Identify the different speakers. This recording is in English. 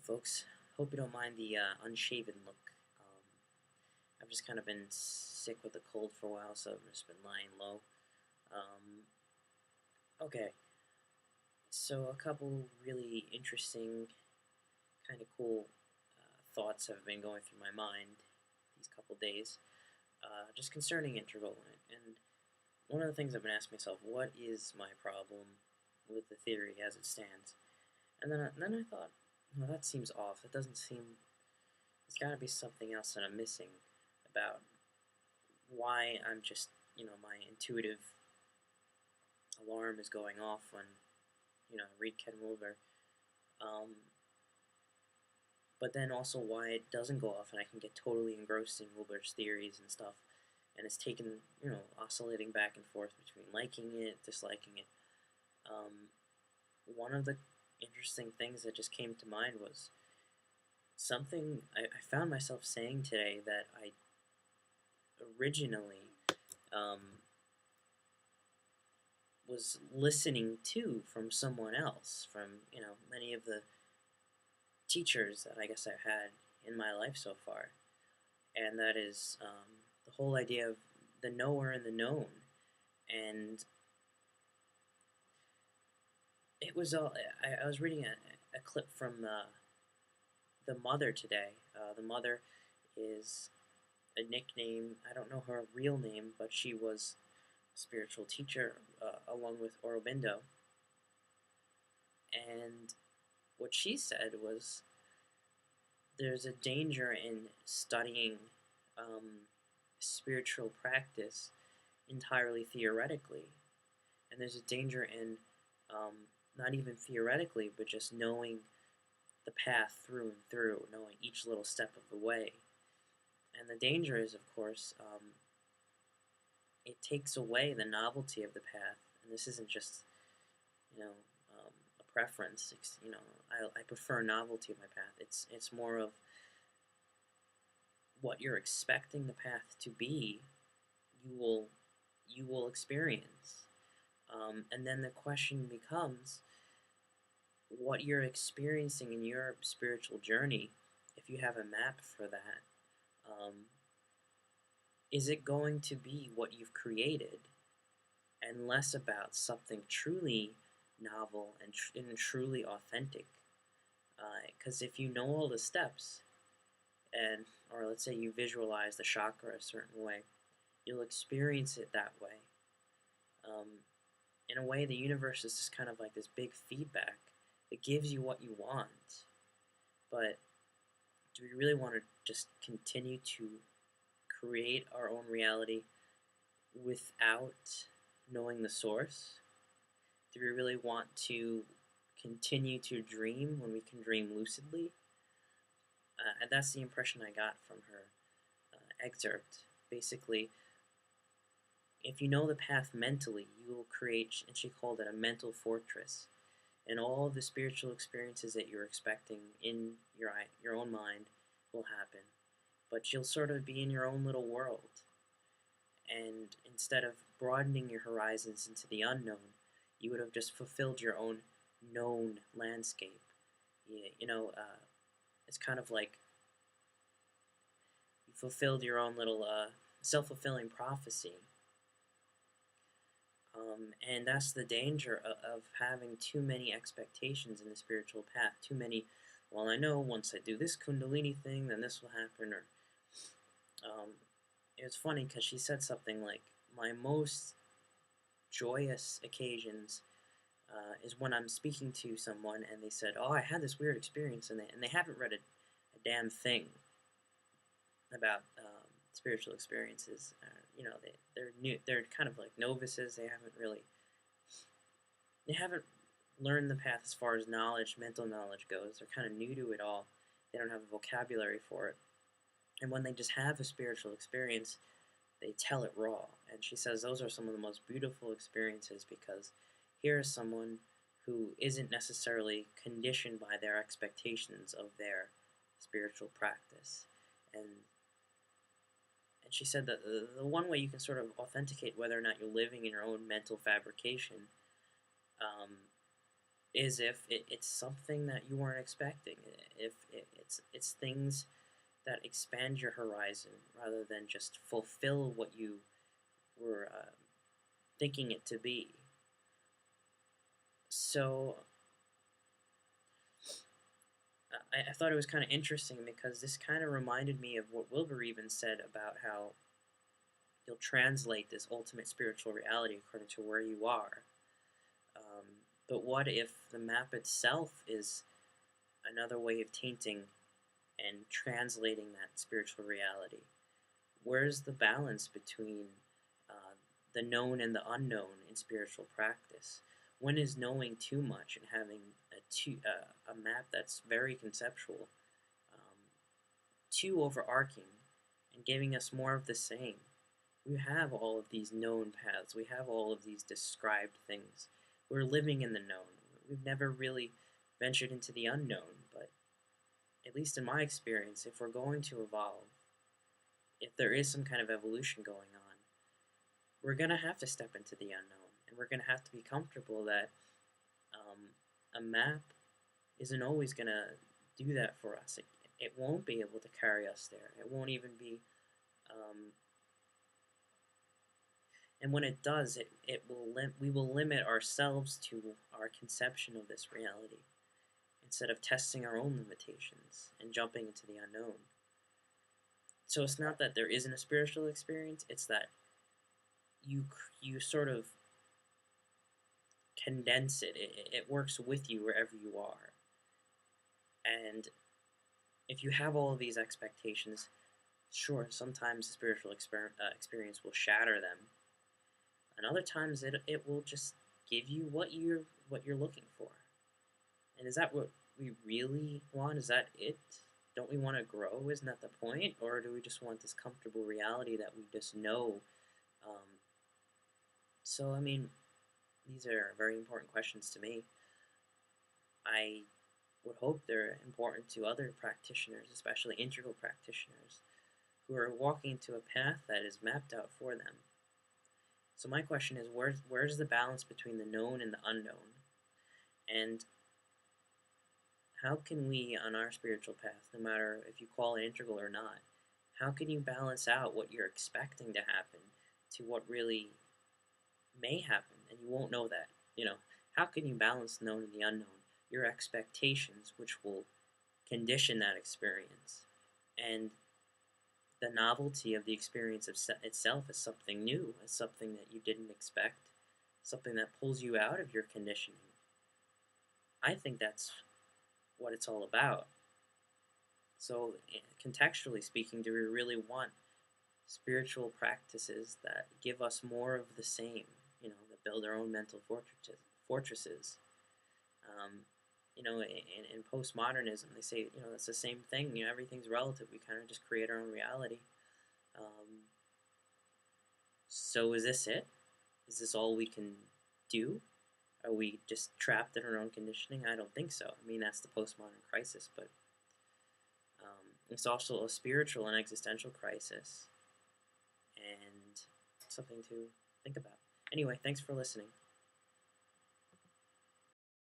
Speaker 1: Folks. Hope you don't mind the unshaven look. I've just kind of been sick with a cold for a while, so I've just been lying low. Okay, so a couple really interesting, kind of cool thoughts have been going through my mind these couple days, just concerning interval. And one of the things I've been asking myself, what is my problem with the theory as it stands? And then I thought, no, that seems off. It doesn't seem. There's got to be something else that I'm missing about why I'm just, my intuitive alarm is going off when, I read Ken Wilber. Um, but then also why it doesn't go off and I can get totally engrossed in Wilber's theories and stuff. And it's taken, oscillating back and forth between liking it, disliking it. One of the interesting things that just came to mind was something I found myself saying today that I originally um, was listening to from someone else, from many of the teachers that I guess I've had in my life so far, and that is the whole idea of the knower and the known, and it was all. I was reading a clip from the mother today. The mother is a nickname. I don't know her real name, but she was a spiritual teacher along with Aurobindo. And what she said was there's a danger in studying spiritual practice entirely theoretically. And there's a danger in not even theoretically, but just knowing the path through and through, knowing each little step of the way. And the danger is, of course, it takes away the novelty of the path. And this isn't just, a preference. I prefer novelty of my path. It's more of what you're expecting the path to be. You will experience, and then the question becomes what you're experiencing in your spiritual journey. If you have a map for that, is it going to be what you've created and less about something truly novel and truly authentic? Because if you know all the steps, or let's say you visualize the chakra a certain way, you'll experience it that way. In a way, the universe is just kind of like this big feedback. It gives you what you want, but do we really want to just continue to create our own reality without knowing the source? Do we really want to continue to dream when we can dream lucidly? And that's the impression I got from her excerpt. Basically, if you know the path mentally, you will create, and she called it a mental fortress. And all of the spiritual experiences that you're expecting in your own mind will happen. But you'll sort of be in your own little world. And instead of broadening your horizons into the unknown, you would have just fulfilled your own known landscape. It's kind of like you fulfilled your own little self-fulfilling prophecy. And that's the danger of having too many expectations in the spiritual path. Too many, well, I know once I do this Kundalini thing, then this will happen. Or it was funny because she said something like, my most joyous occasions is when I'm speaking to someone and they said, oh, I had this weird experience, and they haven't read a damn thing about spiritual experiences. They're new. They're kind of like novices. They haven't learned the path as far as mental knowledge goes. They're kind of new to it all. They don't have a vocabulary for it. And when they just have a spiritual experience, they tell it raw. And she says those are some of the most beautiful experiences because here is someone who isn't necessarily conditioned by their expectations of their spiritual practice. And she said that the one way you can sort of authenticate whether or not you're living in your own mental fabrication is if it's something that you weren't expecting. If it's things that expand your horizon rather than just fulfill what you were thinking it to be. So I thought it was kind of interesting because this kind of reminded me of what Wilbur even said about how you'll translate this ultimate spiritual reality according to where you are. Um, but what if the map itself is another way of tainting and translating that spiritual reality? Where's the balance between uh, the known and the unknown in spiritual practice? When is knowing too much and having a map that's very conceptual um, too overarching and giving us more of the same? We have all of these known paths. We have all of these described things. We're living in the known. We've never really ventured into the unknown, but at least in my experience, if we're going to evolve, if there is some kind of evolution going on, we're going to have to step into the unknown, and we're going to have to be comfortable that um, a map isn't always going to do that for us. It won't be able to carry us there. It won't even be, um, and when it does, we will limit ourselves to our conception of this reality instead of testing our own limitations and jumping into the unknown. So it's not that there isn't a spiritual experience; it's that you sort of condense it. It works with you wherever you are. And if you have all of these expectations, sure, sometimes the spiritual experience will shatter them, and other times it will just give you what you're looking for. And is that what we really want? Is that it? Don't we want to grow? Isn't that the point? Or do we just want this comfortable reality that we just know? Um, so, I mean, these are very important questions to me. I would hope they're important to other practitioners, especially integral practitioners, who are walking into a path that is mapped out for them. So my question is, where's the balance between the known and the unknown? And how can we, on our spiritual path, no matter if you call it integral or not, how can you balance out what you're expecting to happen to what really may happen, and you won't know that? How can you balance the known and the unknown? Your expectations, which will condition that experience, and the novelty of the experience itself is something new, as something that you didn't expect, something that pulls you out of your conditioning. I think that's what it's all about. So, contextually speaking, do we really want spiritual practices that give us more of the same? That build our own mental fortresses. Um, in postmodernism, they say that's the same thing. Everything's relative. We kind of just create our own reality. Um, so is this it? Is this all we can do? Are we just trapped in our own conditioning? I don't think so. I mean, that's the postmodern crisis, but it's also a spiritual and existential crisis, and something to think about. Anyway, thanks for listening.